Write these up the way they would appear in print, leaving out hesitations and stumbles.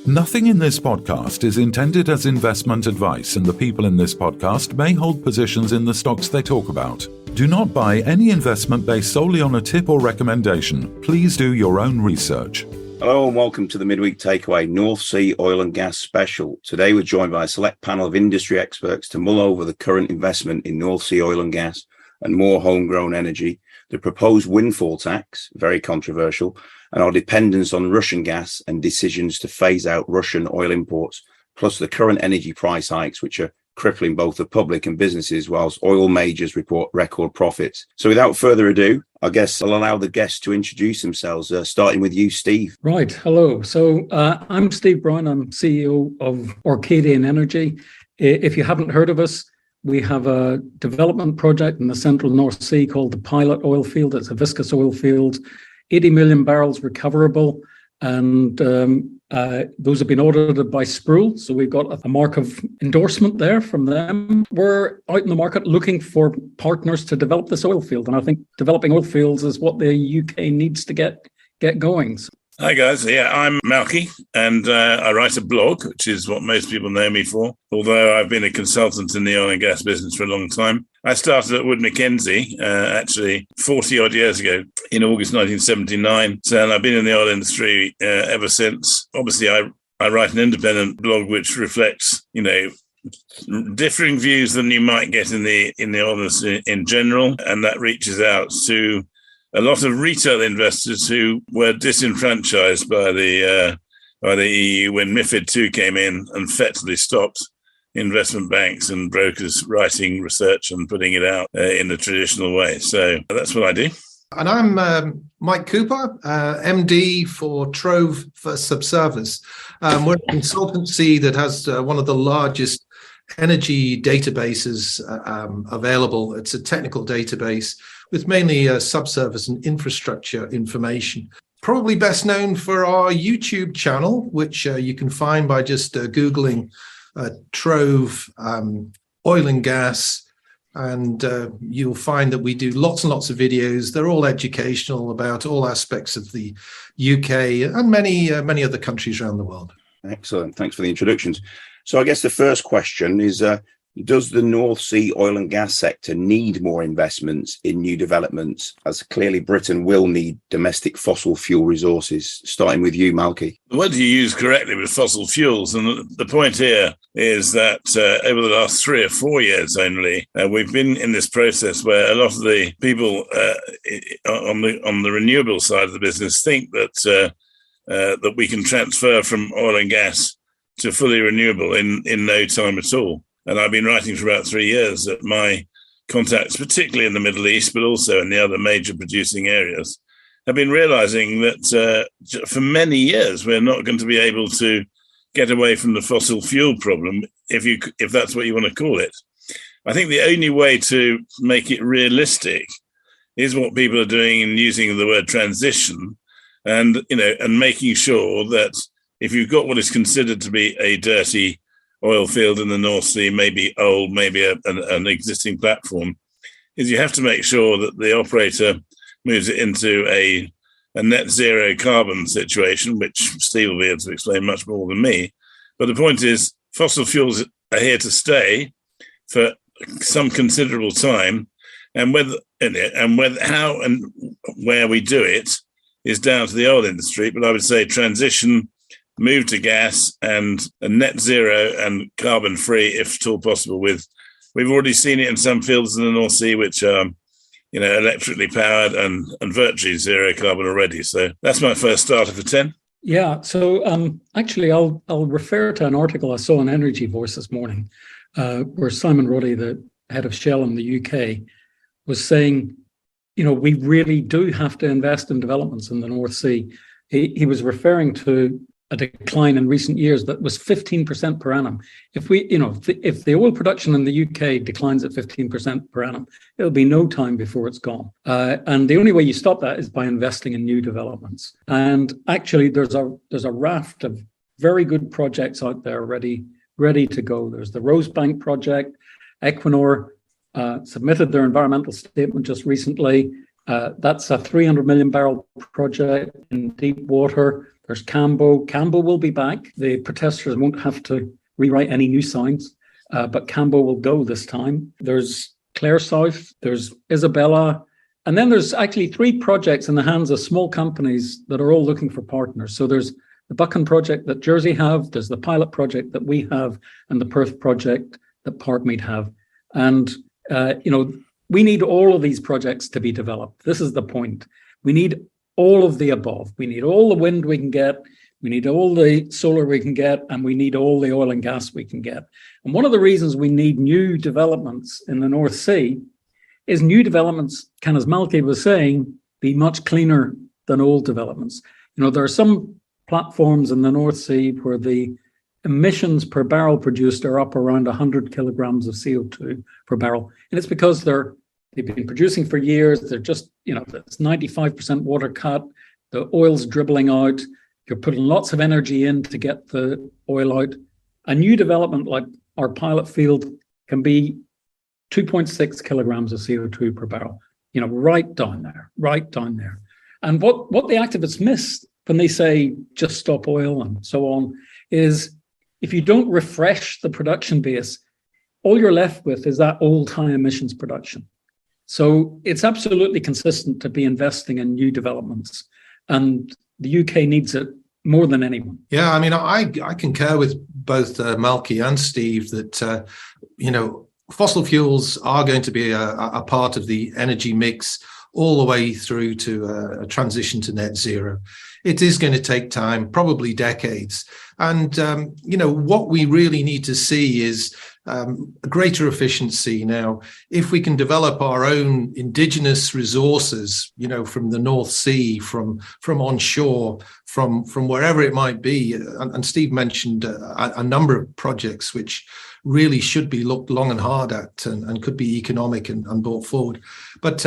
Nothing in this podcast is intended as investment advice, and the people in this podcast may hold positions in the stocks they talk about. Do not buy any investment based solely on a tip or recommendation. Please do your own research. Hello and welcome to the Midweek Takeaway North Sea Oil and Gas Special. Today we're joined by a select panel of industry experts to mull over the current investment in North Sea oil and gas and more homegrown energy, the proposed windfall tax, very controversial, and our dependence on Russian gas and decisions to phase out Russian oil imports, plus the current energy price hikes, which are crippling both the public and businesses, whilst oil majors report record profits. So without further ado, I guess I'll allow the guests to introduce themselves, starting with you, Steve. Right. Hello. So I'm Steve Brown. I'm CEO of Orcadian Energy. If you haven't heard of us, we have a development project in the central North Sea called the Pilot Oil Field. It's a viscous oil field, 80 million barrels recoverable, and those have been audited by Sproul. So we've got a mark of endorsement there from them. We're out in the market looking for partners to develop this oil field. And I think developing oil fields is what the UK needs to get going. Hi guys, I'm Malcy, and I write a blog, which is what most people know me for, although I've been a consultant in the oil and gas business for a long time. I started at Wood Mackenzie, actually 40 odd years ago in August 1979, and I've been in the oil industry ever since. Obviously, I write an independent blog which reflects, differing views than you might get in the oil industry in general, and that reaches out to a lot of retail investors who were disenfranchised by the EU when MiFID II came in and effectively stopped investment banks and brokers writing research and putting it out in the traditional way. So that's what I do. And I'm Mike Cooper, MD for TROVE for Subsurface. We're a consultancy that has one of the largest energy databases available. It's a technical database with mainly subsurface and infrastructure information. Probably best known for our YouTube channel, which you can find by just Googling Trove oil and gas, and you'll find that we do lots and lots of videos. They're all educational about all aspects of the UK and many other countries around the world. Excellent. Thanks for the introductions. So I guess the first question is, does the North Sea oil and gas sector need more investments in new developments, as clearly Britain will need domestic fossil fuel resources? Starting with you, Malcy. The word you use correctly with fossil fuels, and the point here is that over the last 3 or 4 years only, we've been in this process where a lot of the people on the renewable side of the business think that we can transfer from oil and gas to fully renewable in no time at all. And I've been writing for about 3 years that my contacts, particularly in the Middle East, but also in the other major producing areas, have been realizing that for many years, we're not going to be able to get away from the fossil fuel problem, if that's what you want to call it. I think the only way to make it realistic is what people are doing in using the word transition, and making sure that if you've got what is considered to be a dirty oil field in the North Sea, maybe old, maybe an existing platform, is you have to make sure that the operator moves it into a net zero carbon situation, which Steve will be able to explain much more than me. But the point is, fossil fuels are here to stay for some considerable time, and how and where we do it is down to the oil industry. But I would say transition, move to gas, and a net zero and carbon free, if at all possible. We've already seen it in some fields in the North Sea, which are electrically powered and virtually zero carbon already. So that's my first starter for 10. Yeah. So actually, I'll refer to an article I saw in Energy Voice this morning, where Simon Ruddy, the head of Shell in the UK, was saying, we really do have to invest in developments in the North Sea. He was referring to a decline in recent years that was 15% per annum. If the oil production in the UK declines at 15% per annum, it'll be no time before it's gone. And the only way you stop that is by investing in new developments. And actually, there's a raft of very good projects out there ready to go. There's the Rosebank project. Equinor submitted their environmental statement just recently. That's a 300 million barrel project in deep water. There's Cambo. Cambo will be back. The protesters won't have to rewrite any new signs, but Cambo will go this time. There's Clare South. There's Isabella. And then there's actually 3 projects in the hands of small companies that are all looking for partners. So there's the Buchan project that Jersey have, there's the pilot project that we have, and the Perth project that Parkmead have. And, we need all of these projects to be developed. This is the point. We need all of the above. We need all the wind we can get, we need all the solar we can get, and we need all the oil and gas we can get. And one of the reasons we need new developments in the North Sea is new developments can, as Malcy was saying, be much cleaner than old developments. There are some platforms in the North Sea where the emissions per barrel produced are up around 100 kilograms of CO2 per barrel. And it's because they've been producing for years. They're just, it's 95% water cut. The oil's dribbling out. You're putting lots of energy in to get the oil out. A new development like our pilot field can be 2.6 kilograms of CO2 per barrel, right down there. And what the activists miss when they say just stop oil and so on is if you don't refresh the production base, all you're left with is that old high emissions production. So it's absolutely consistent to be investing in new developments, and the UK needs it more than anyone. Yeah, I mean, I concur with both Malcy and Steve that, fossil fuels are going to be a part of the energy mix all the way through to a transition to net zero. It is going to take time, probably decades. And, what we really need to see is greater efficiency. Now, if we can develop our own indigenous resources, from the North Sea, from onshore, from wherever it might be, and Steve mentioned a number of projects which really should be looked long and hard at and could be economic and brought forward. But,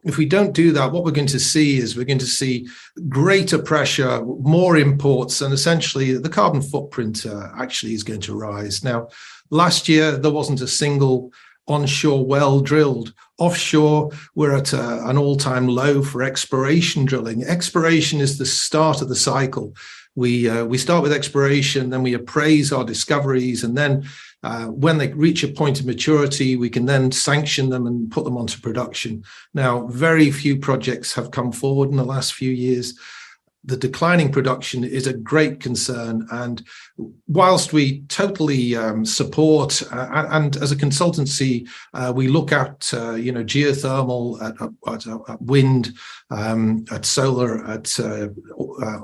if we don't do that, what we're going to see greater pressure, more imports, and essentially the carbon footprint actually is going to rise. Now, last year, there wasn't a single onshore well drilled. Offshore, we're at an all-time low for exploration drilling. Exploration is the start of the cycle. We start with exploration, then we appraise our discoveries, and then when they reach a point of maturity, we can then sanction them and put them onto production. Now, very few projects have come forward in the last few years. The declining production is a great concern. And whilst we totally support, and as a consultancy, we look at, geothermal, at wind, at solar, at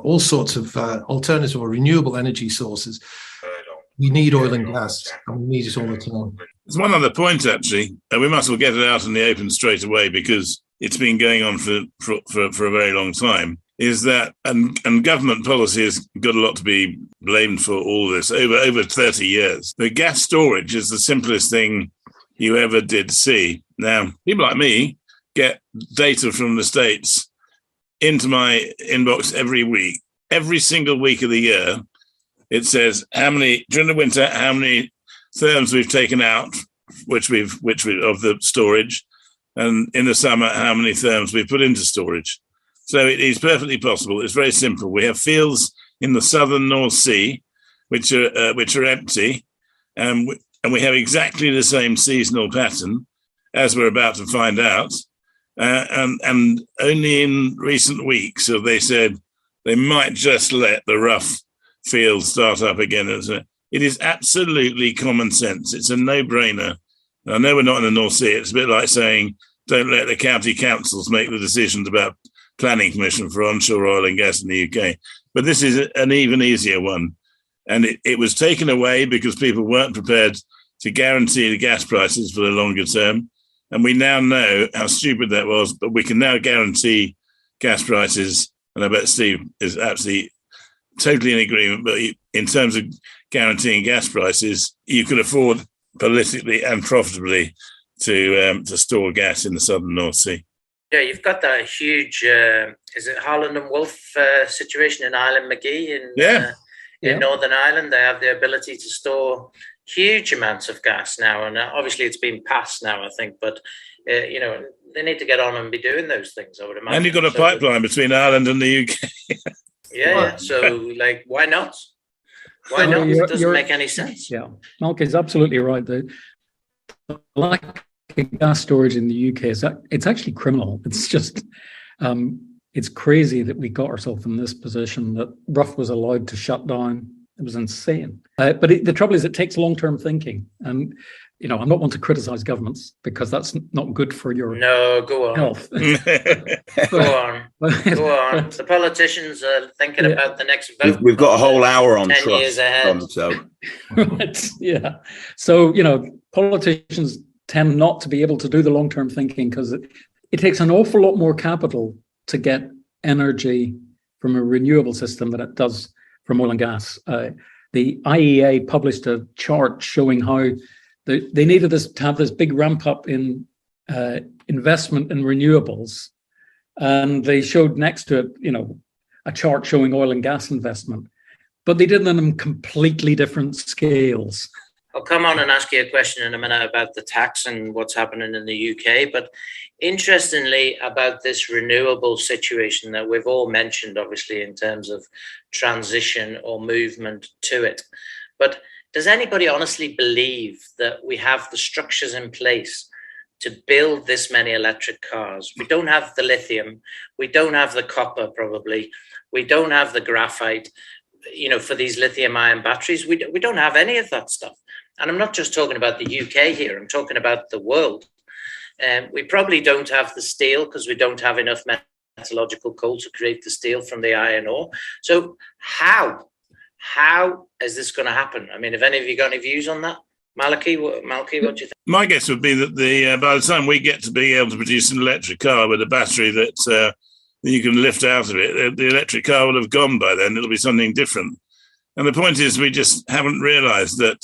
all sorts of alternative or renewable energy sources, we need oil and gas, and we need it all the time. There's one other point, actually. We must well get it out in the open straight away because it's been going on for a very long time, is that, and government policy has got a lot to be blamed for all this, over 30 years. The gas storage is the simplest thing you ever did see. Now, people like me get data from the States into my inbox every week. Every single week of the year, it says during the winter, how many therms we've taken out, which we've of the storage, and in the summer, how many therms we've put into storage. So it is perfectly possible. It's very simple. We have fields in the southern North Sea, which are empty, and we have exactly the same seasonal pattern, as we're about to find out. And only in recent weeks have they said they might just let the rough fields start up again. It is absolutely common sense. It's a no-brainer. I know we're not in the North Sea. It's a bit like saying, don't let the county councils make the decisions about planning permission for onshore oil and gas in the UK. But this is an even easier one. And it was taken away because people weren't prepared to guarantee the gas prices for the longer term. And we now know how stupid that was, but we can now guarantee gas prices. And I bet Steve is absolutely totally in agreement. But in terms of guaranteeing gas prices, you can afford politically and profitably to store gas in the southern North Sea. Yeah, you've got that huge, is it Harland and Wolff situation in Island McGee in Northern Ireland? They have the ability to store huge amounts of gas now, and obviously it's been passed now, I think, but they need to get on and be doing those things, I would imagine. And you've got a pipeline between Ireland and the UK. Yeah. So, why not? Why not? It doesn't make any sense. Yeah, Malky is absolutely right. The lack of gas storage in the UK it's actually criminal. It's just it's crazy that we got ourselves in this position that Rough was allowed to shut down. It was insane. But the trouble is, it takes long-term thinking, and I'm not one to criticize governments because that's not good for your go on. Health. Go on. The politicians are thinking about the next vote. We've got a whole hour on 10 years ahead. Right, yeah. So, politicians tend not to be able to do the long-term thinking because it takes an awful lot more capital to get energy from a renewable system than it does from oil and gas. The IEA published a chart showing how they needed to have this big ramp up in investment in renewables. And they showed next to it, a chart showing oil and gas investment, but they did it on completely different scales. I'll come on and ask you a question in a minute about the tax and what's happening in the UK. But interestingly, about this renewable situation that we've all mentioned, obviously, in terms of transition or movement to it. But does anybody honestly believe that we have the structures in place to build this many electric cars? We don't have the lithium. We don't have the copper, probably. We don't have the graphite, for these lithium-ion batteries. We don't have any of that stuff. And I'm not just talking about the UK here. I'm talking about the world. We probably don't have the steel because we don't have enough metallurgical coal to create the steel from the iron ore. So how is this going to happen? I mean, have any of you got any views on that? Malcy, what do you think? My guess would be that by the time we get to being able to produce an electric car with a battery that you can lift out of it, the electric car will have gone by then. It'll be something different. And the point is, we just haven't realised that,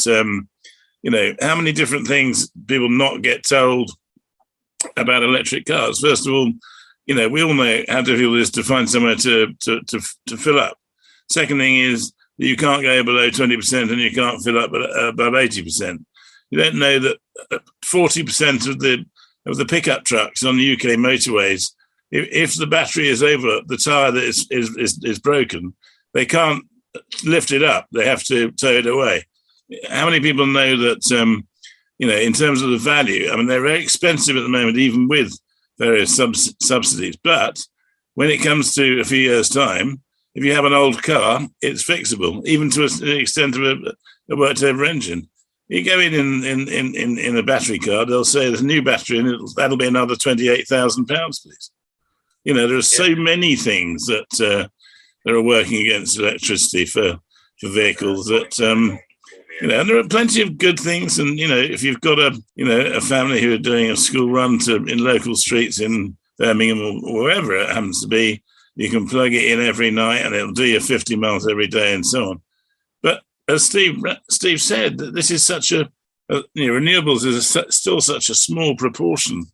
how many different things people not get told about electric cars. First of all, we all know how difficult it is to find somewhere to fill up. Second thing is that you can't go below 20% and you can't fill up above 80%. You don't know that 40% of the pickup trucks on the UK motorways, if the battery is over the tyre that is broken, they can't lift it up. They have to tow it away. How many people know that, in terms of the value, I mean, they're very expensive at the moment, even with various subsidies. But when it comes to a few years' time, if you have an old car, it's fixable, even to an extent of a worked-over engine. You go in a battery car, they'll say there's a new battery and that'll be another £28,000, please. There are so many things that are working against electricity for vehicles that, and there are plenty of good things. And, if you've got a family who are doing a school run in local streets in Birmingham or wherever it happens to be, you can plug it in every night and it'll do you 50 miles every day and so on. But as Steve said, this is such renewables is still such a small proportion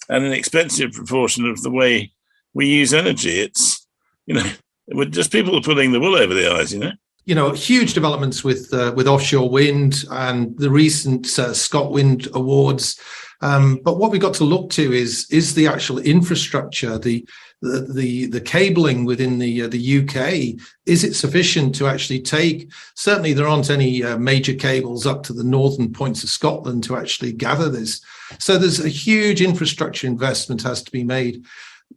and an expensive proportion of the way we use energy. It's, we're just people putting the wool over the eyes, Huge developments with offshore wind and the recent ScotWind awards. But what we got to look to is the actual infrastructure, the cabling within the UK. Is it sufficient to actually take? Certainly, there aren't any major cables up to the northern points of Scotland to actually gather this. So there's a huge infrastructure investment has to be made.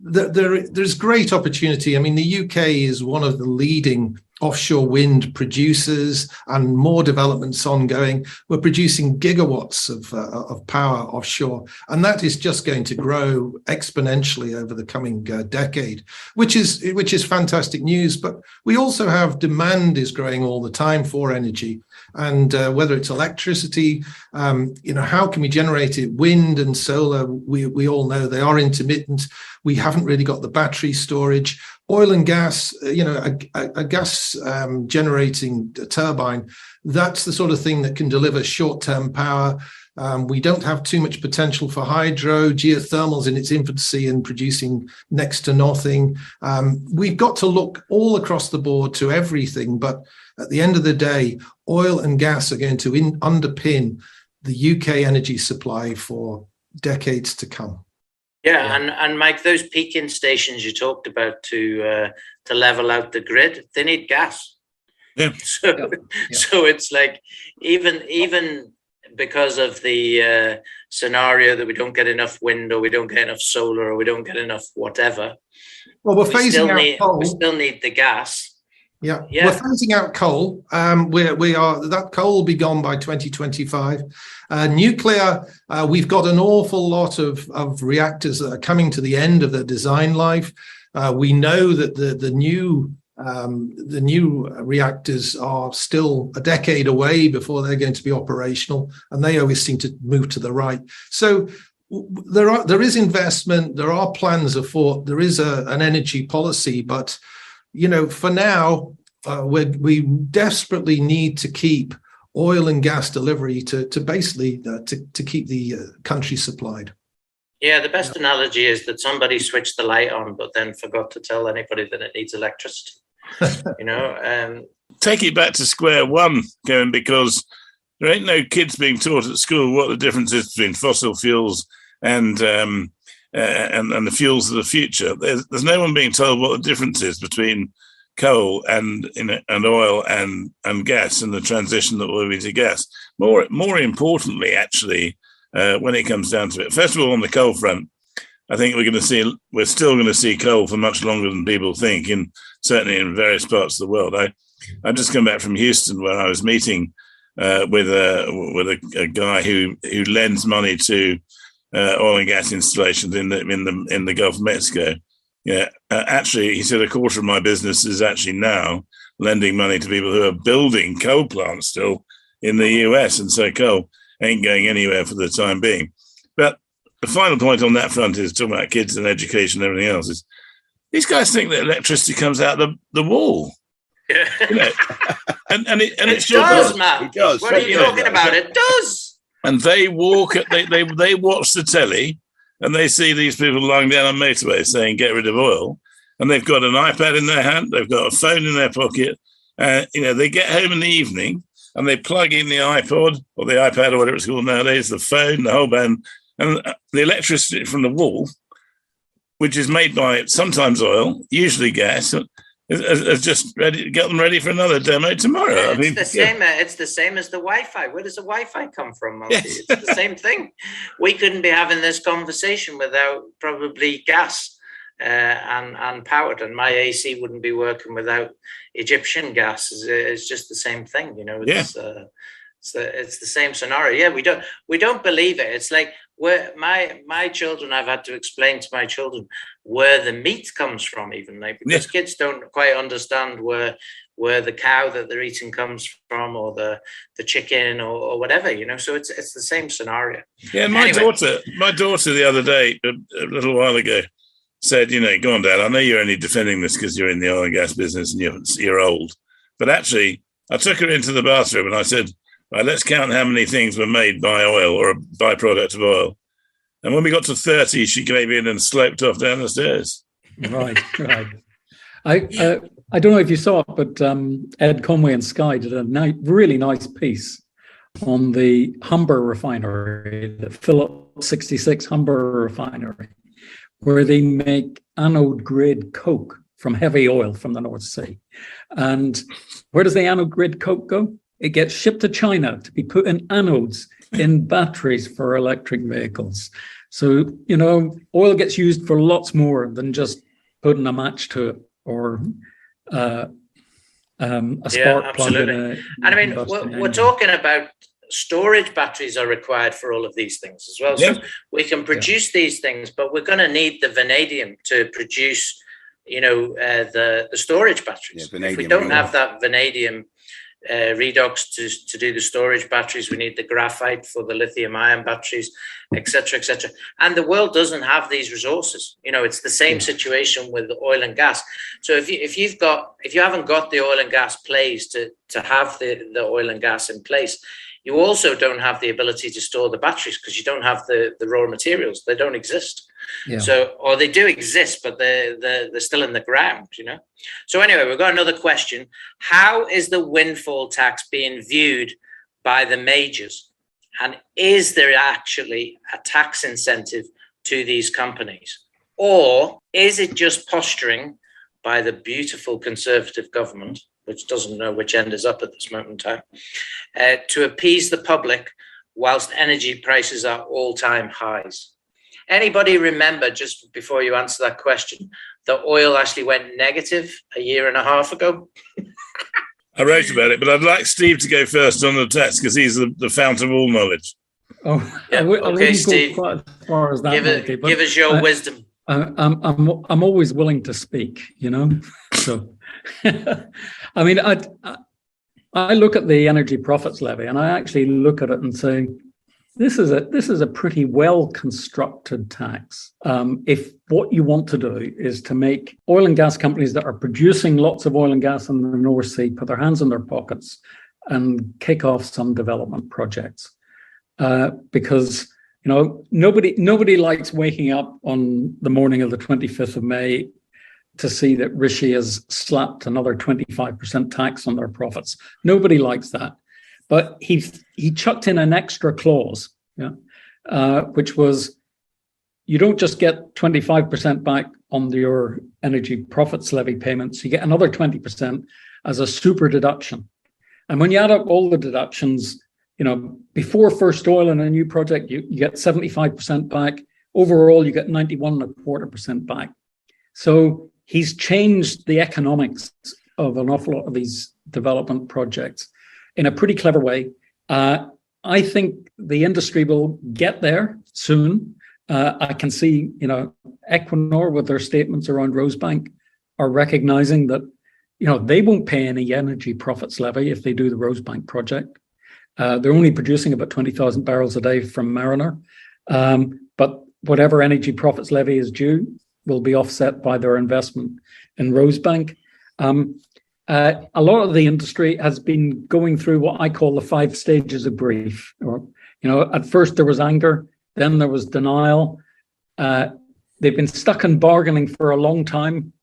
There's great opportunity. I mean, the UK is one of the leading offshore wind producers and more developments ongoing. We're producing gigawatts of power offshore, and that is just going to grow exponentially over the coming decade, which is fantastic news. But we also have demand is growing all the time for energy. And whether it's electricity, how can we generate it? Wind and solar, we all know they are intermittent. We haven't really got the battery storage. Oil and gas, a gas generating turbine, that's the sort of thing that can deliver short-term power. We don't have too much potential for hydro. Geothermal's in its infancy and producing next to nothing. We've got to look all across the board to everything, but at the end of the day, oil and gas are going to underpin the UK energy supply for decades to come. Yeah, and Mike, those peaking stations you talked about to level out the grid, they need gas. Yeah. So it's like even because of the scenario that we don't get enough wind, or we don't get enough solar, or we don't get enough whatever. Well, we still need the gas. Yeah, we're phasing out coal. We are that coal will be gone by 2025. Nuclear, we've got an awful lot of reactors that are coming to the end of their design life. We know that the new reactors are still a decade away before they're going to be operational, and they always seem to move to the right. So there is investment, there are plans afoot, there is an energy policy, but for now, we desperately need to keep oil and gas delivery to basically to keep the country supplied. Yeah, the best analogy is that somebody switched the light on, but then forgot to tell anybody that it needs electricity. Take it back to square one, Kevin, because there ain't no kids being taught at school what the difference is between fossil fuels and the fuels of the future. There's no one being told what the difference is between coal and oil and gas, and the transition that will be to gas. More importantly, actually, when it comes down to it, first of all, on the coal front, I think we're still going to see coal for much longer than people think, certainly in various parts of the world. I just come back from Houston, where I was meeting with a guy who lends money to oil and gas installations in the Gulf of Mexico. Yeah, actually, he said a quarter of my business is actually now lending money to people who are building coal plants still in the US, and so coal ain't going anywhere for the time being. But the final point on that front is talking about kids and education and everything else. Is these guys think that electricity comes out the wall? Yeah. And it sure does, Matt. It does. What are you talking about? It does. And they walk. They watch the telly. And they see these people lying down on motorways saying, get rid of oil. And they've got an iPad in their hand. They've got a phone in their pocket. They get home in the evening and they plug in the iPod or the iPad or whatever it's called nowadays, the phone, the whole band, and the electricity from the wall, which is made by sometimes oil, usually gas, is just ready to get them ready for another demo tomorrow. Yeah, it's the same as the Wi-Fi. Where does the Wi-Fi come from, Malcy? Yes. It's the same thing. We couldn't be having this conversation without probably gas and powered, and my AC wouldn't be working without Egyptian gas. It's just the same thing, It's the same scenario. Yeah, we don't believe it. It's like where my children, I've had to explain to my children where the meat comes from, even because kids don't quite understand where the cow that they're eating comes from, or the chicken or whatever, So it's the same scenario. Yeah, my daughter the other day, a little while ago, said, go on, Dad, I know you're only defending this because you're in the oil and gas business and you're old, but actually, I took her into the bathroom and I said, right, let's count how many things were made by oil or a byproduct of oil. And when we got to 30, she came in and sloped off down the stairs. Right. I don't know if you saw it, but Ed Conway and Sky did a really nice piece on the Humber refinery, the Phillips 66 Humber refinery, where they make anode-grade coke from heavy oil from the North Sea. And where does the anode-grade coke go? It gets shipped to China to be put in anodes in batteries for electric vehicles. So, oil gets used for lots more than just putting a match to it or a spark plug in a... And we're talking about storage batteries are required for all of these things as well. So we can produce these things, but we're going to need the vanadium to produce, the storage batteries. If we don't have that vanadium redox to do the storage batteries, we need the graphite for the lithium ion batteries, etc., etc. And the world doesn't have these resources. It's the same situation with the oil and gas. So if you haven't got the oil and gas plays to have the oil and gas in place, you also don't have the ability to store the batteries because you don't have the raw materials. They don't exist. Yeah. So, or they do exist, but they're still in the ground, So anyway, we've got another question. How is the windfall tax being viewed by the majors? And is there actually a tax incentive to these companies? Or is it just posturing by the beautiful Conservative government, which doesn't know which end is up at this moment in time, to appease the public whilst energy prices are all-time highs? Anybody remember, just before you answer that question, that oil actually went negative a year and a half ago? I wrote about it, but I'd like Steve to go first on the tax because he's the fount of all knowledge. Oh, yeah. Okay, Steve. Go quite as far as that, give us your wisdom. I'm always willing to speak, you know. So, I mean, I look at the energy profits levy, and I actually look at it and say, this is a pretty well constructed tax. If what you want to do is to make oil and gas companies that are producing lots of oil and gas in the North Sea put their hands in their pockets and kick off some development projects, because nobody likes waking up on the morning of the 25th of May to see that Rishi has slapped another 25% tax on their profits. Nobody likes that. But he chucked in an extra clause, which was, you don't just get 25% back on your energy profits levy payments, you get another 20% as a super deduction. And when you add up all the deductions, before first oil in a new project, you get 75% back. Overall, you get 91.25% back. So he's changed the economics of an awful lot of these development projects in a pretty clever way. I think the industry will get there soon. I can see, Equinor with their statements around Rosebank are recognizing that, they won't pay any energy profits levy if they do the Rosebank project. They're only producing about 20,000 barrels a day from Mariner. But whatever energy profits levy is due will be offset by their investment in Rosebank. A lot of the industry has been going through what I call the 5 stages of grief. At first there was anger, then there was denial. They've been stuck in bargaining for a long time.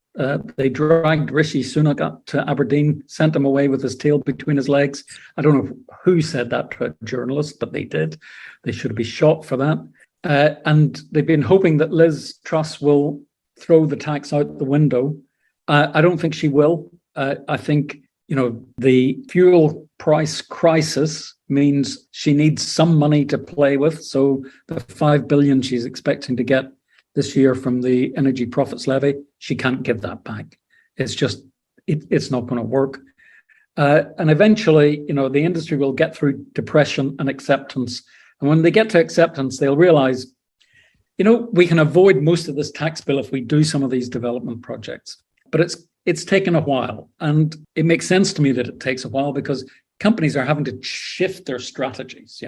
They dragged Rishi Sunak up to Aberdeen, sent him away with his tail between his legs. I don't know who said that to a journalist, but they did. They should be shot for that. And they've been hoping that Liz Truss will throw the tax out the window. I don't think she will. I think, the fuel price crisis means she needs some money to play with. So the $5 billion she's expecting to get this year from the energy profits levy, she can't give that back. It's just, it's not going to work. And eventually, the industry will get through depression and acceptance. And when they get to acceptance, they'll realize, we can avoid most of this tax bill if we do some of these development projects. But it's taken a while. And it makes sense to me that it takes a while because companies are having to shift their strategies.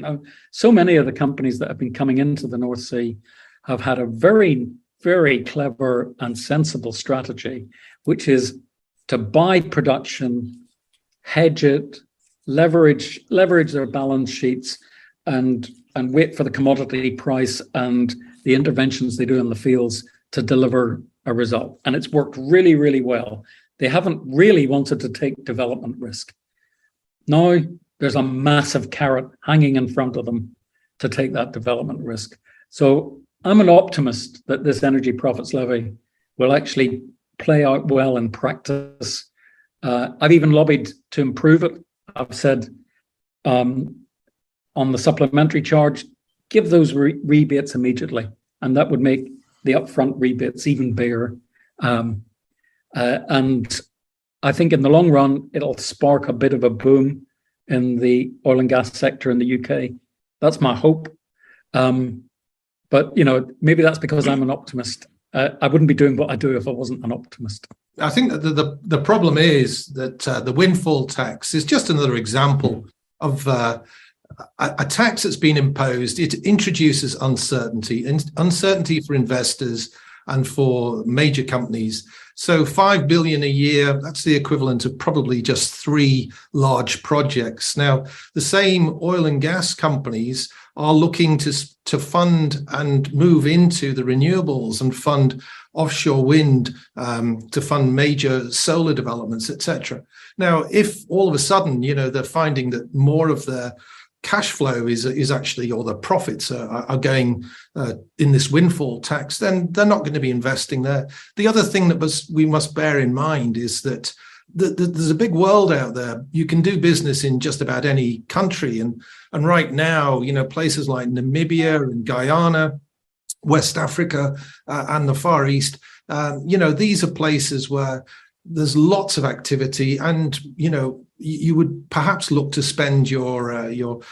So many of the companies that have been coming into the North Sea have had a very, very clever and sensible strategy, which is to buy production, hedge it, leverage their balance sheets, and wait for the commodity price and the interventions they do in the fields to deliver a result. And it's worked really, really well. They haven't really wanted to take development risk. Now there's a massive carrot hanging in front of them to take that development risk. So I'm an optimist that this energy profits levy will actually play out well in practice. I've even lobbied to improve it. I've said on the supplementary charge, give those rebates immediately, and that would make the upfront rebates even bigger. And I think in the long run, it'll spark a bit of a boom in the oil and gas sector in the UK. That's my hope. But, maybe that's because I'm an optimist. I wouldn't be doing what I do if I wasn't an optimist. I think that the problem is that the windfall tax is just another example of a tax that's been imposed. It introduces uncertainty for investors and for major companies. So $5 billion a year, that's the equivalent of probably just 3 large projects. Now, the same oil and gas companies are looking to fund and move into the renewables and fund offshore wind, to fund major solar developments, etc. Now, if all of a sudden, they're finding that more of their cash flow is actually, or the profits are going in this windfall tax, then they're not going to be investing there. The other thing that we must bear in mind is that there's a big world out there. You can do business in just about any country, and right now, places like Namibia and Guyana, West Africa, and the Far East, these are places where there's lots of activity, and you would perhaps look to spend your oil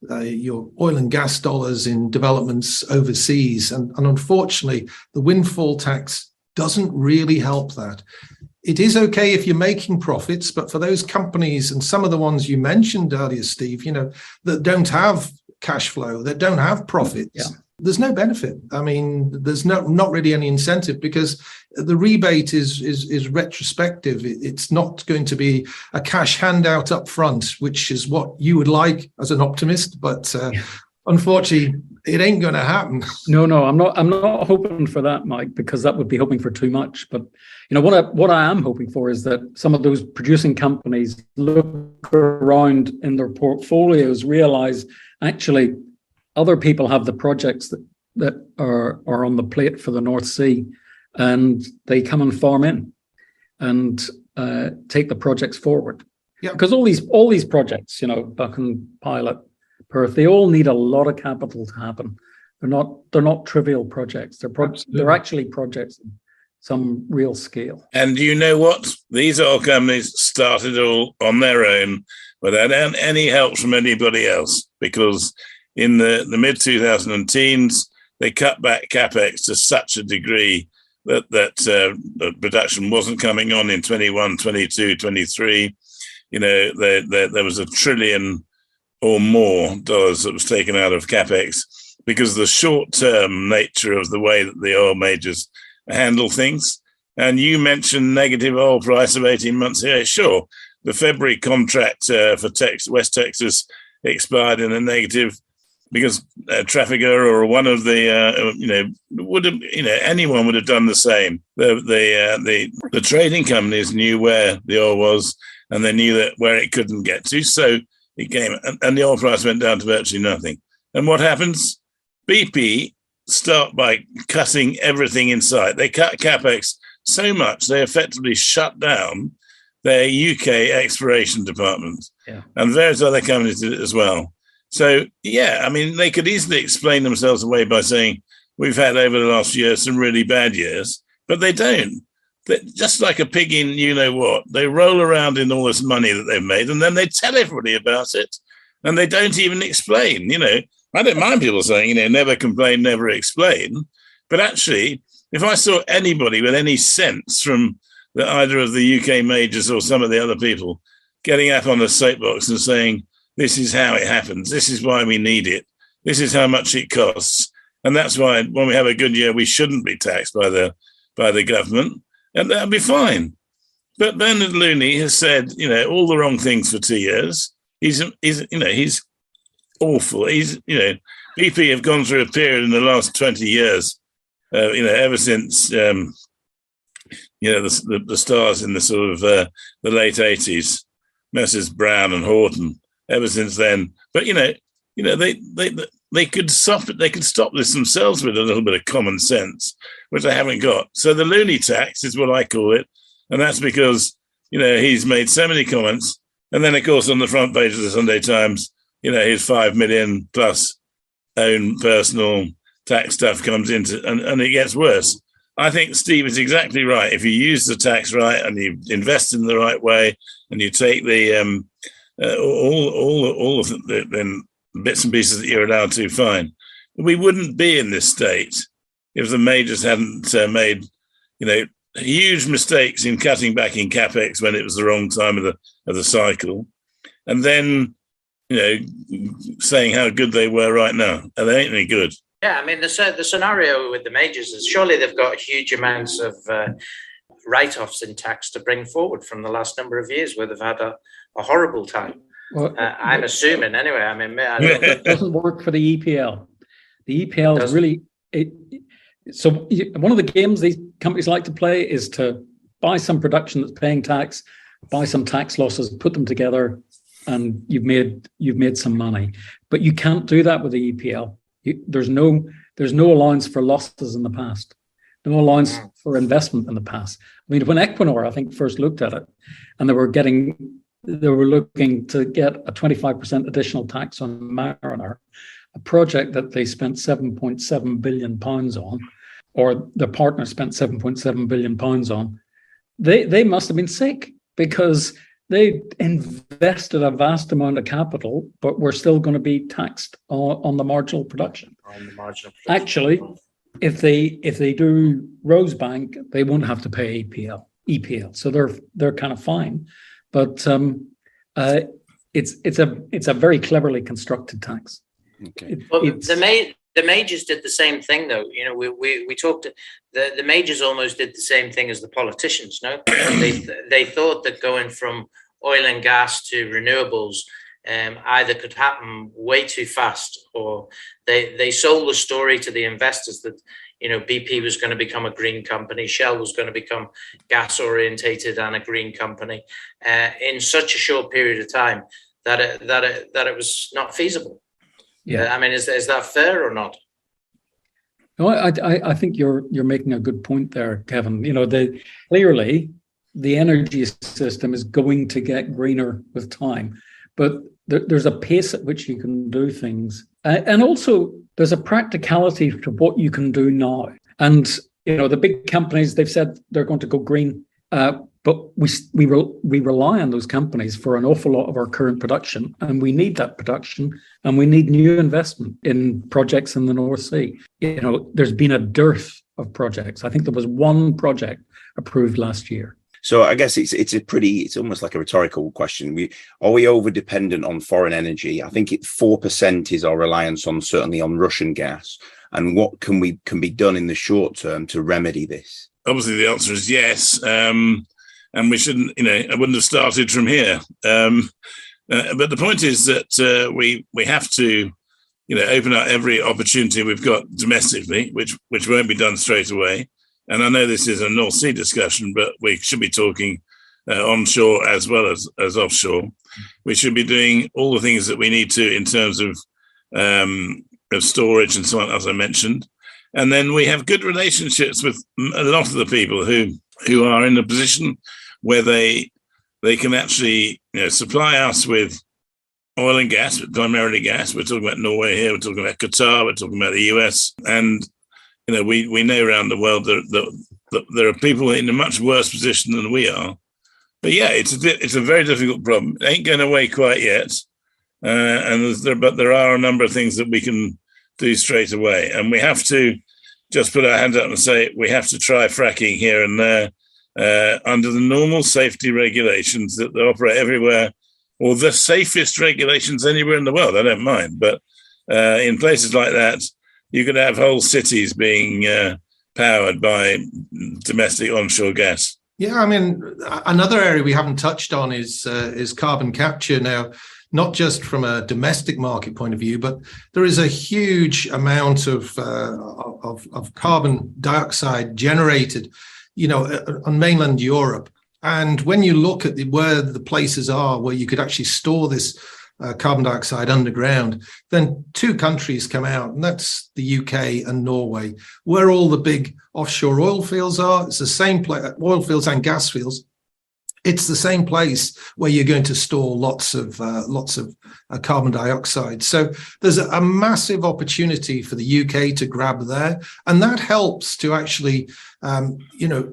and gas dollars in developments overseas, and unfortunately, the windfall tax doesn't really help that. It is okay if you're making profits, but for those companies, and some of the ones you mentioned earlier, Steve, that don't have cash flow, that don't have profits, there's no benefit. I mean, there's not really any incentive, because the rebate is retrospective. It's not going to be a cash handout up front, which is what you would like as an optimist, but unfortunately, it ain't going to happen. No, I'm not hoping for that, Mike, because that would be hoping for too much. But what I am hoping for is that some of those producing companies look around in their portfolios, realize actually other people have the projects that are on the plate for the North Sea, and they come and farm in and take the projects forward. Yeah, because all these projects, Buchan, Pilot, Perth, they all need a lot of capital to happen. They're not trivial projects. They're actually projects of some real scale. And you know what? These oil companies started all on their own without any help from anybody else, because in the mid-2010s, they cut back capex to such a degree that production wasn't coming on in 21, 22, 23. There was $1 trillion or more dollars that was taken out of capex because of the short-term nature of the way that the oil majors handle things. And you mentioned negative oil price of 18 months here. Sure, the February contract for West Texas expired in a negative because Trafigura or one of the anyone would have done the same. The trading companies knew where the oil was, and they knew that where it couldn't get to. So it came, and the oil price went down to virtually nothing. And what happens? BP start by cutting everything in sight. They cut capex so much they effectively shut down their UK exploration department, and various other companies did it as well. So, they could easily explain themselves away by saying, we've had over the last year some really bad years, but they don't. They're just like a pig in you-know-what. They roll around in all this money that they've made, and then they tell everybody about it, and they don't even explain. I don't mind people saying, never complain, never explain. But actually, if I saw anybody with any sense from either of the UK majors or some of the other people getting up on a soapbox and saying, this is how it happens. This is why we need it. This is how much it costs. And that's why when we have a good year, we shouldn't be taxed by the government. And that'll be fine. But Bernard Looney has said, all the wrong things for 2 years. He's awful. BP have gone through a period in the last 20 years, ever since, the stars in the sort of the late 80s, Messrs. Brown and Horton. Ever since then, but they could stop it. They could stop this themselves with a little bit of common sense, which they haven't got. So the Looney tax is what I call it, and that's because he's made so many comments, and then of course on the front page of the Sunday Times, his 5 million plus own personal tax stuff comes into, and it gets worse. I think Steve is exactly right. If you use the tax right and you invest in the right way, and you take the all of the bits and pieces that you're allowed to, fine. We wouldn't be in this state if the majors hadn't made, huge mistakes in cutting back in capex when it was the wrong time of the cycle, and then, saying how good they were right now, and they ain't any good. Yeah, I mean the scenario with the majors is surely they've got huge amounts of write-offs in tax to bring forward from the last number of years where they've had a horrible time. Well, I'm assuming anyway. I mean, it doesn't work for the EPL. The EPL is really so one of the games these companies like to play is to buy some production that's paying tax, buy some tax losses, put them together, and you've made some money. But you can't do that with the EPL. There's no allowance for losses in the past, no allowance for investment in the past. I mean, when Equinor, I think, first looked at it, and they were looking to get a 25% additional tax on Mariner, a project that they spent £7.7 billion on, or their partner spent £7.7 billion on, they must have been sick, because they invested a vast amount of capital, but we're still going to be taxed on the marginal production. Actually, if they do Rosebank, they won't have to pay EPL, so they're kind of fine. But it's a very cleverly constructed tax. Okay. The majors did the same thing, though. You know, we talked. The majors almost did the same thing as the politicians. No, they thought that going from oil and gas to renewables either could happen way too fast, or they sold the story to the investors that, you know, BP was going to become a green company, Shell was going to become gas orientated and a green company in such a short period of time that it was not feasible. Yeah, I mean, is that fair or not? No, I think you're making a good point there, Kevin. You know, clearly the energy system is going to get greener with time, but there's a pace at which you can do things, and also there's a practicality to what you can do now. And you know, the big companies, they've said they're going to go green, but we rely on those companies for an awful lot of our current production, and we need that production, and we need new investment in projects in the North Sea. You know, there's been a dearth of projects. I think there was one project approved last year. So I guess it's almost like a rhetorical question. Are we over dependent on foreign energy? I think 4% is our reliance certainly on Russian gas. And what can be done in the short term to remedy this? Obviously, the answer is yes. And we shouldn't, I wouldn't have started from here. But the point is that we have to, open up every opportunity we've got domestically, which won't be done straight away. And I know this is a North Sea discussion, but we should be talking onshore as well as offshore. We should be doing all the things that we need to in terms of storage and so on, as I mentioned. And then we have good relationships with a lot of the people who are in a position where they can actually supply us with oil and gas, but primarily gas. We're talking about Norway here, we're talking about Qatar, we're talking about the US. And we know around the world that there are people in a much worse position than we are. But yeah, it's a very difficult problem. It ain't going away quite yet. But there are a number of things that we can do straight away. And we have to just put our hands up and say, we have to try fracking here and there under the normal safety regulations that operate everywhere, or the safest regulations anywhere in the world. I don't mind. But in places like that, you could have whole cities being powered by domestic onshore gas. Yeah, I mean, another area we haven't touched on is carbon capture. Now, not just from a domestic market point of view, but there is a huge amount of carbon dioxide generated, on mainland Europe. And when you look at where the places are where you could actually store this carbon dioxide underground, then two countries come out, and that's the UK and Norway, where all the big offshore oil fields are. It's the same place, oil fields and gas fields. It's the same place where you're going to store lots of carbon dioxide. So there's a massive opportunity for the UK to grab there, and that helps to actually,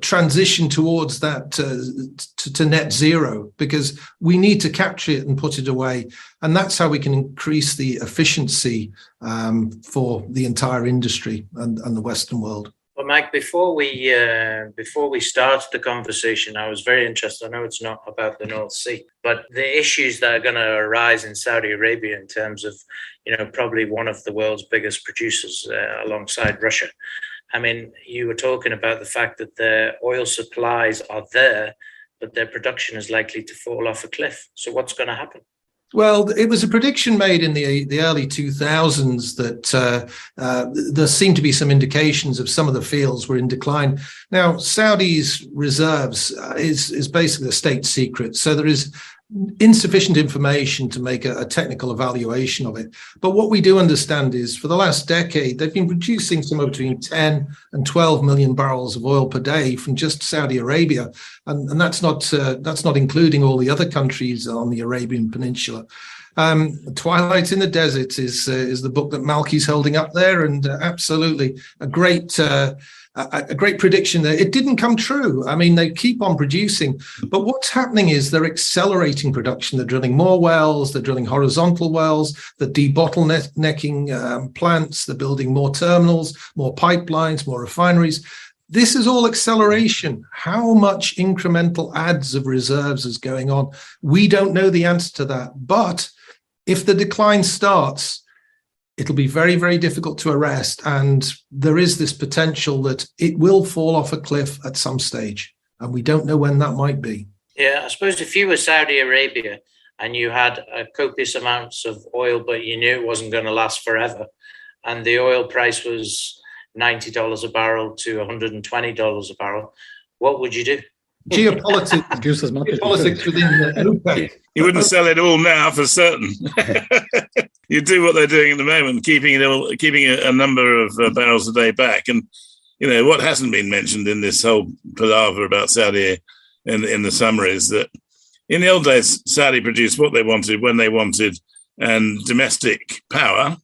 transition towards that to net zero, because we need to capture it and put it away, and that's how we can increase the efficiency for the entire industry and the Western world. Well, Mike, before we started the conversation, I was very interested. I know it's not about the North Sea, but the issues that are going to arise in Saudi Arabia in terms of, probably one of the world's biggest producers alongside Russia. I mean, you were talking about the fact that their oil supplies are there, but their production is likely to fall off a cliff. So what's going to happen? Well, it was a prediction made in the early 2000s that there seemed to be some indications of some of the fields were in decline. Now, Saudi's reserves is basically a state secret. So there is insufficient information to make a technical evaluation of it. But what we do understand is for the last decade, they've been producing somewhere between 10 and 12 million barrels of oil per day from just Saudi Arabia. And that's not including all the other countries on the Arabian Peninsula. Twilight in the Desert is the book that Malcy's holding up there, and absolutely a great prediction there. It didn't come true. I mean, they keep on producing, but what's happening is they're accelerating production. They're drilling more wells, they're drilling horizontal wells, they're debottlenecking plants, they're building more terminals, more pipelines, more refineries. This is all acceleration. How much incremental adds of reserves is going on? We don't know the answer to that, but if the decline starts, it'll be very, very difficult to arrest. And there is this potential that it will fall off a cliff at some stage. And we don't know when that might be. Yeah, I suppose if you were Saudi Arabia and you had copious amounts of oil, but you knew it wasn't going to last forever, and the oil price was $90 a barrel to $120 a barrel, what would you do? Geopolitics within the OPEC. You wouldn't sell it all now for certain. You do what they're doing at the moment, keeping a number of barrels a day back. And what hasn't been mentioned in this whole palaver about Saudi in the summer is that in the old days, Saudi produced what they wanted when they wanted, and domestic power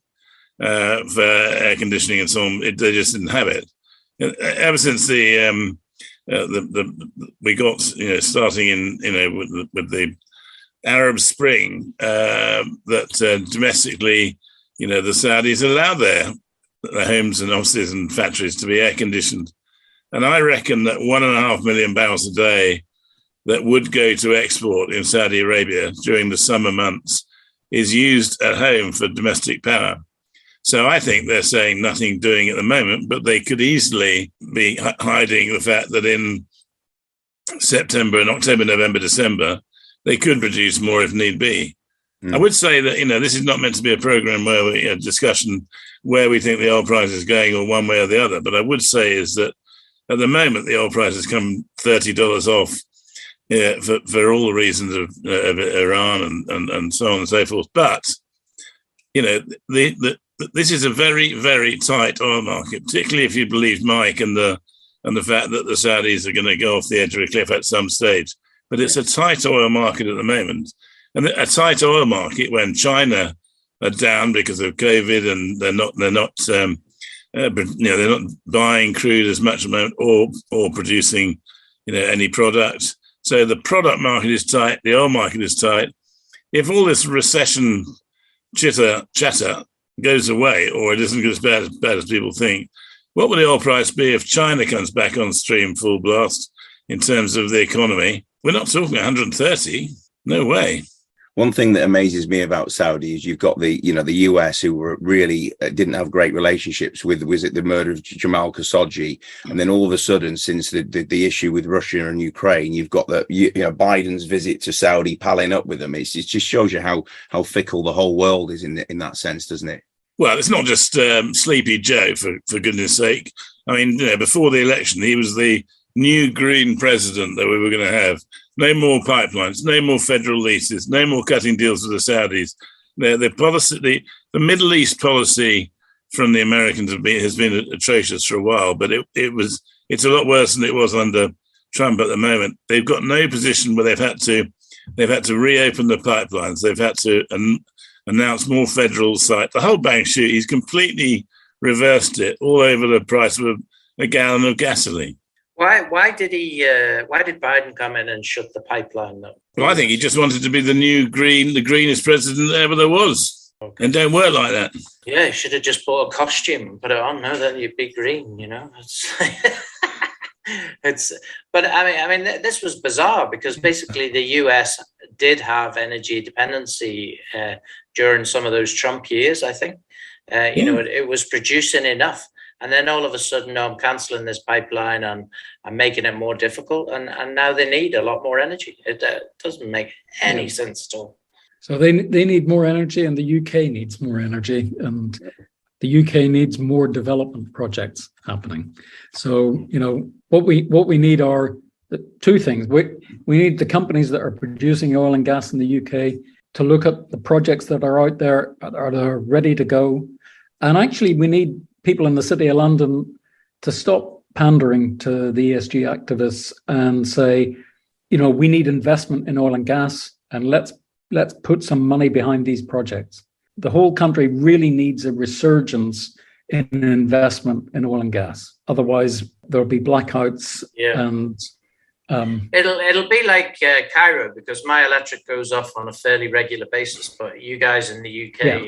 for air conditioning and so on, they just didn't have it. Ever since we got starting in with the Arab Spring, that domestically the Saudis allowed their homes and offices and factories to be air conditioned, and I reckon that 1.5 million barrels a day that would go to export in Saudi Arabia during the summer months is used at home for domestic power. So I think they're saying nothing doing at the moment, but they could easily be hiding the fact that in September and October, November, December, they could produce more if need be. I would say that, this is not meant to be a program where we a discussion where we think the oil price is going or one way or the other. But I would say is that at the moment, the oil price has come $30 off for all the reasons of Iran and so on and so forth. But, this is a very, very tight oil market, particularly if you believe Mike and the fact that the Saudis are going to go off the edge of a cliff at some stage. But it's a tight oil market at the moment, and a tight oil market when China are down because of COVID and they're not buying crude as much at the moment or producing any product. So the product market is tight, the oil market is tight. If all this recession chatter goes away, or it isn't as bad as people think, what will the oil price be if China comes back on stream full blast in terms of the economy? We're not talking 130. No way. One thing that amazes me about Saudi is you've got the US, who were really didn't have great relationships with, was it the murder of Jamal Khashoggi? And then all of a sudden, since the issue with Russia and Ukraine, you've got Biden's visit to Saudi palling up with them. It just shows you how fickle the whole world is in that sense, doesn't it? Well, it's not just Sleepy Joe, for goodness sake. I mean, before the election, he was the new green president that we were going to have. No more pipelines, no more federal leases, no more cutting deals with the Saudis. The policy, the Middle East policy from the Americans has been atrocious for a while, but it's a lot worse than it was under Trump at the moment. They've got no position where they've had to reopen the pipelines. They've had to announce more federal sites. The whole bang shoot, he's completely reversed it all over the price of a gallon of gasoline. Why did Biden come in and shut the pipeline though? Well, I think he just wanted to be the greenest president ever there was. Okay. And don't work like that. Yeah, he should have just bought a costume and put it on. No, then you'd be green, But I mean, this was bizarre because basically the US did have energy dependency during some of those Trump years, I think. It was producing enough. And then all of a sudden, no, I'm cancelling this pipeline and I'm making it more difficult. And now they need a lot more energy. It doesn't make any sense at all. So they need more energy, and the UK needs more energy, and the UK needs more development projects happening. So what we need are two things. We need the companies that are producing oil and gas in the UK to look at the projects that are out there, that are ready to go. And actually, we need people in the City of London to stop pandering to the ESG activists and say, we need investment in oil and gas, and let's put some money behind these projects. The whole country really needs a resurgence in investment in oil and gas. Otherwise, there'll be blackouts. And it'll be like Cairo, because my electric goes off on a fairly regular basis. But you guys in the UK,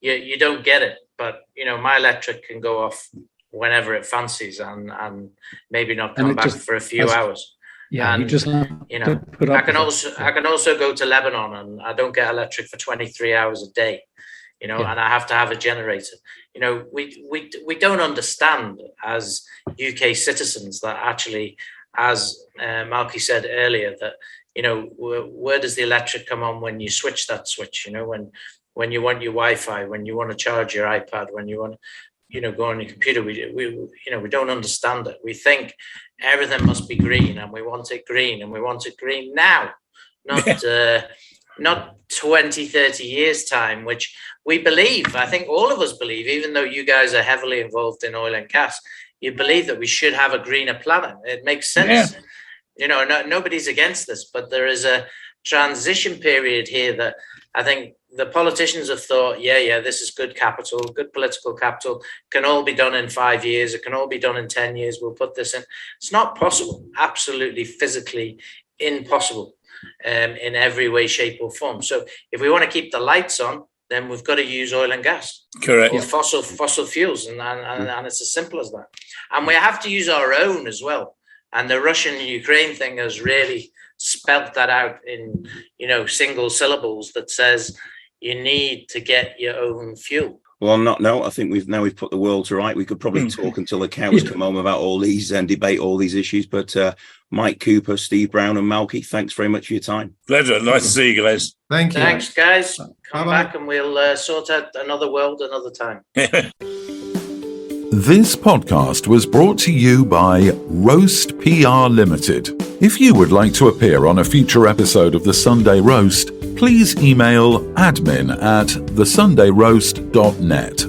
you don't get it. But my electric can go off whenever it fancies, and maybe not come back for a few hours. Yeah, and, you just have to put up I can also go to Lebanon, and I don't get electric for 23 hours a day. And I have to have a generator. We don't understand as UK citizens that actually, as Malcy said earlier, that where does the electric come on when you switch that switch? When you want your Wi-Fi, when you want to charge your iPad, when you want to go on your computer, we don't understand it. We think everything must be green, and we want it green, and we want it green now, not 20, 30 years time, which we believe. I think all of us believe, even though you guys are heavily involved in oil and gas, you believe that we should have a greener planet. It makes sense. Nobody's against this, but there is a transition period here that I think the politicians have thought, this is good capital, good political capital, can all be done in 5 years, it can all be done in 10 years, we'll put this in. It's not possible, absolutely physically impossible in every way, shape or form. So if we want to keep the lights on, then we've got to use oil and gas. Correct. Or fossil fuels, and it's as simple as that. And we have to use our own as well. And the Russian-Ukraine thing has really spelt that out in, single syllables that says you need to get your own fuel. Well, I think we've put the world to right. We could probably talk until the cows come home about all these and debate all these issues. But Mike Cooper, Steve Brown and Malcy, thanks very much for your time. Pleasure. Nice to see you guys. Thank you. Thanks, guys. Come Bye-bye. back and we'll sort out another world another time. This podcast was brought to you by Roast PR Limited. If you would like to appear on a future episode of The Sunday Roast, please email admin@thesundayroast.net.